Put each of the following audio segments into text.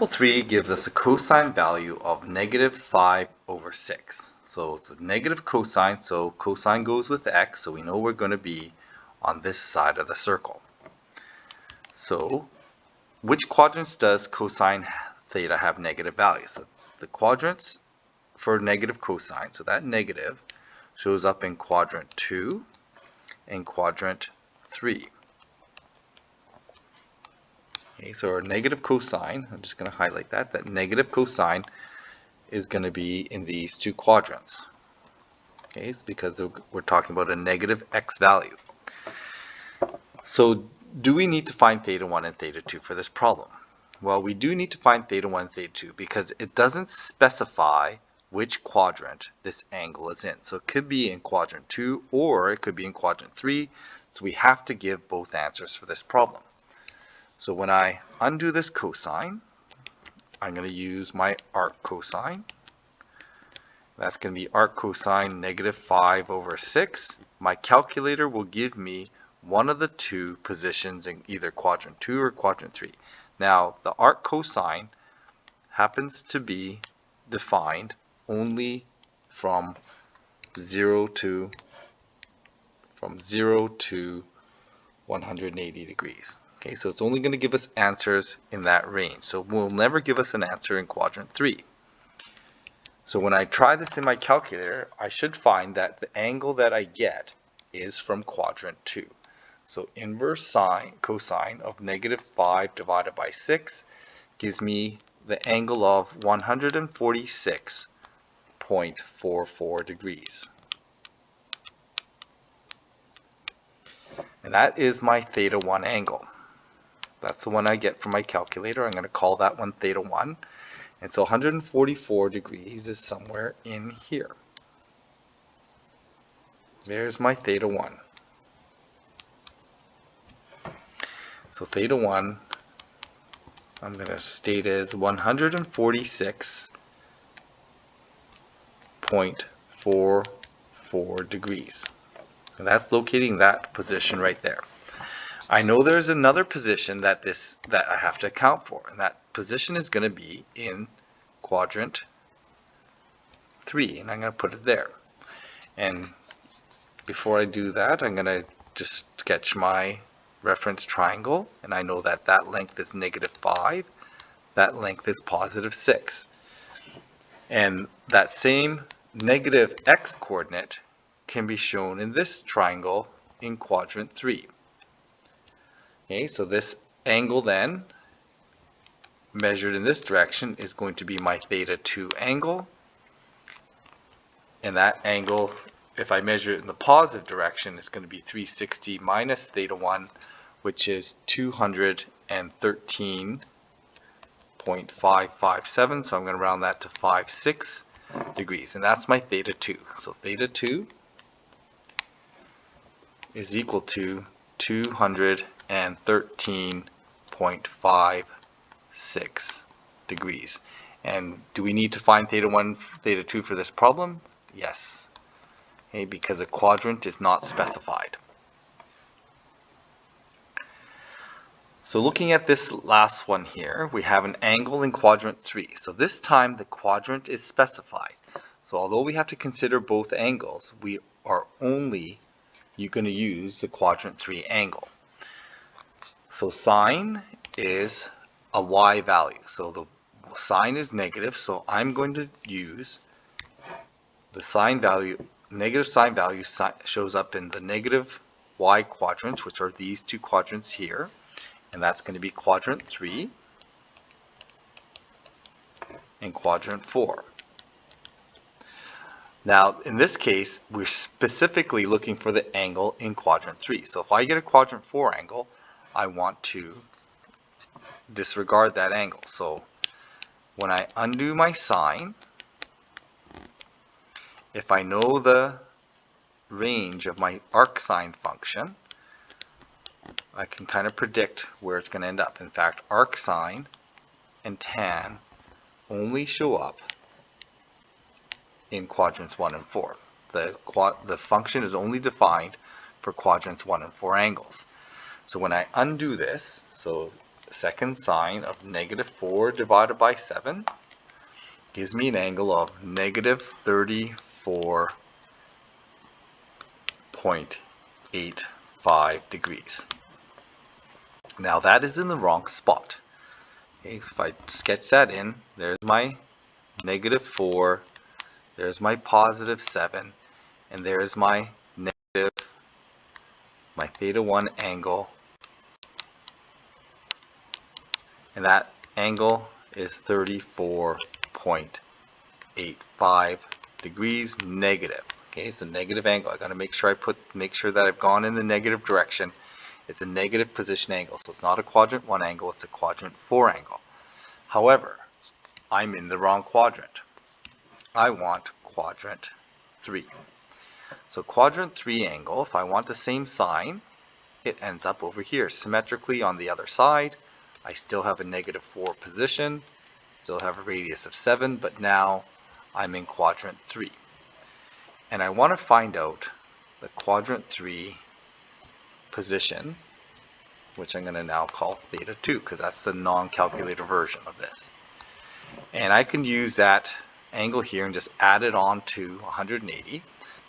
Example 3 gives us a cosine value of -5/6. So it's a negative cosine, so cosine goes with x, so we know we're going to be on this side of the circle. So which quadrants does cosine theta have negative values? So the quadrants for negative cosine, so that negative shows up in quadrant 2 and quadrant 3. Okay, so our negative cosine, I'm just going to highlight that negative cosine is going to be in these two quadrants. Okay, it's because we're talking about a negative x value. So do we need to find theta 1 and theta 2 for this problem? Well, we do need to find theta 1 and theta 2 because it doesn't specify which quadrant this angle is in. So it could be in quadrant 2 or it could be in quadrant 3. So we have to give both answers for this problem. So when I undo this cosine, I'm going to use my arc cosine. That's going to be arc cosine -5/6. My calculator will give me one of the two positions in either quadrant 2 or quadrant 3. Now, the arc cosine happens to be defined only from 0 to 180 degrees. Okay, so it's only going to give us answers in that range. So it will never give us an answer in quadrant 3. So when I try this in my calculator, I should find that the angle that I get is from quadrant 2. So inverse cosine of -5 divided by 6 gives me the angle of 146.44 degrees. And that is my theta 1 angle. That's the one I get from my calculator. I'm going to call that one theta 1. And so 144 degrees is somewhere in here. There's my theta 1. So theta 1, I'm going to state as 146.44 degrees. And that's locating that position right there. I know there's another position that I have to account for, and that position is going to be in quadrant 3, and I'm going to put it there. And before I do that, I'm going to just sketch my reference triangle, and I know that that length is -5, that length is +6. And that same negative x coordinate can be shown in this triangle in quadrant 3. Okay, so this angle then, measured in this direction, is going to be my theta 2 angle. And that angle, if I measure it in the positive direction, is going to be 360 minus theta 1, which is 213.557. So I'm going to round that to 56 degrees. And that's my theta 2. So theta 2 is equal to 213.56 degrees. And do we need to find theta 1, theta 2 for this problem? Yes. Okay, because a quadrant is not specified. So looking at this last one here, we have an angle in quadrant 3. So this time the quadrant is specified. So although we have to consider both angles, we are only going to use the quadrant 3 angle. So sine is a y value. So the sine is negative, so I'm going to use the sine value. Negative sine value shows up in the negative y quadrants, which are these two quadrants here, and that's going to be quadrant 3 and quadrant 4. Now, in this case, we're specifically looking for the angle in quadrant 3. So if I get a quadrant 4 angle, I want to disregard that angle. So when I undo my sine, if I know the range of my arc sine function, I can kind of predict where it's going to end up. In fact, arc sine and tan only show up in quadrants 1 and 4. The function is only defined for quadrants 1 and 4 angles. So when I undo this, so second sine of negative 4 divided by 7 gives me an angle of negative 34.85 degrees. Now that is in the wrong spot. Okay, so if I sketch that in, there's my negative 4, there's my positive 7, and there's my negative, my theta 1 angle, and that angle is 34.85 degrees negative. Okay, it's a negative angle. I got to make sure that I've gone in the negative direction. It's a negative position angle, so it's not a quadrant 1 angle, it's a quadrant 4 angle. However, I'm in the wrong quadrant. I want quadrant 3. So quadrant 3 angle, if I want the same sign, it ends up over here symmetrically on the other side. I still have a negative 4 position, still have a radius of 7, but now I'm in quadrant 3. And I want to find out the quadrant 3 position, which I'm going to now call theta 2 because that's the non-calculator version of this. And I can use that angle here and just add it on to 180.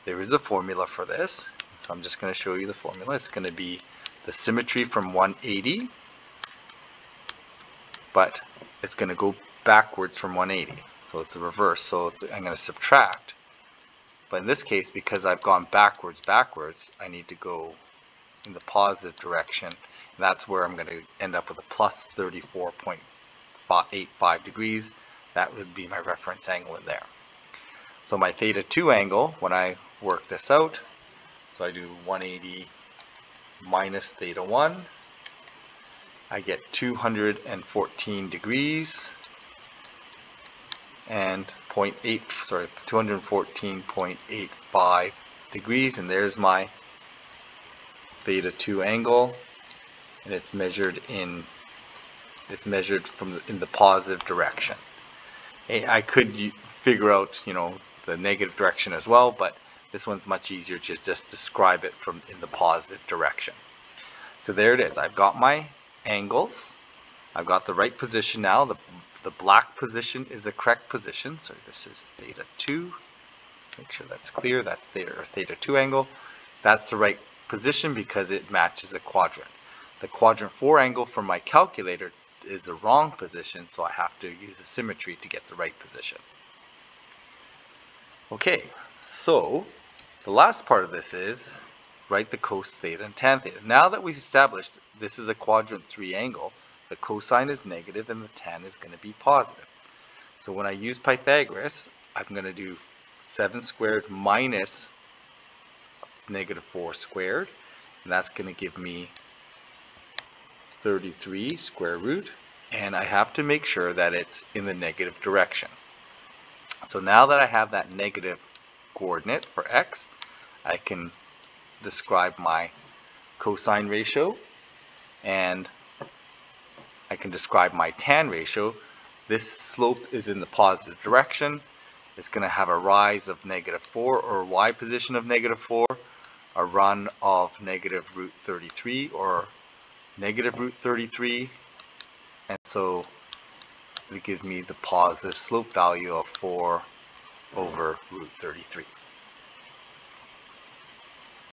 There is a formula for this, so I'm just going to show you the formula. It's going to be the symmetry from 180, but it's going to go backwards from 180. So it's the reverse. So I'm going to subtract. But in this case, because I've gone backwards, I need to go in the positive direction. And that's where I'm going to end up with a plus 34.85 degrees. That would be my reference angle in there. So my theta 2 angle, when I work this out, so I do 180 minus theta 1, I get 214 degrees and 214.85 degrees, and there's my theta 2 angle, and it's measured in the positive direction. I could figure out, the negative direction as well, but this one's much easier to just describe it in the positive direction. So there it is. I've got my angles. I've got the right position now. The black position is the correct position. So this is theta 2. Make sure that's clear. That's theta 2 angle. That's the right position because it matches a quadrant. The quadrant 4 angle from my calculator is the wrong position, so I have to use a symmetry to get the right position. Okay, so the last part of this is write the cos theta and tan theta. Now that we've established this is a quadrant 3 angle, the cosine is negative and the tan is going to be positive. So when I use Pythagoras, I'm going to do 7 squared minus negative 4 squared, and that's going to give me 33 square root, and I have to make sure that it's in the negative direction. So now that I have that negative coordinate for x, I can describe my cosine ratio, and I can describe my tan ratio. This slope is in the positive direction. It's going to have a rise of negative 4, or y position of negative 4, a run of negative root 33, or negative root 33, and so it gives me the positive slope value of 4 over root 33.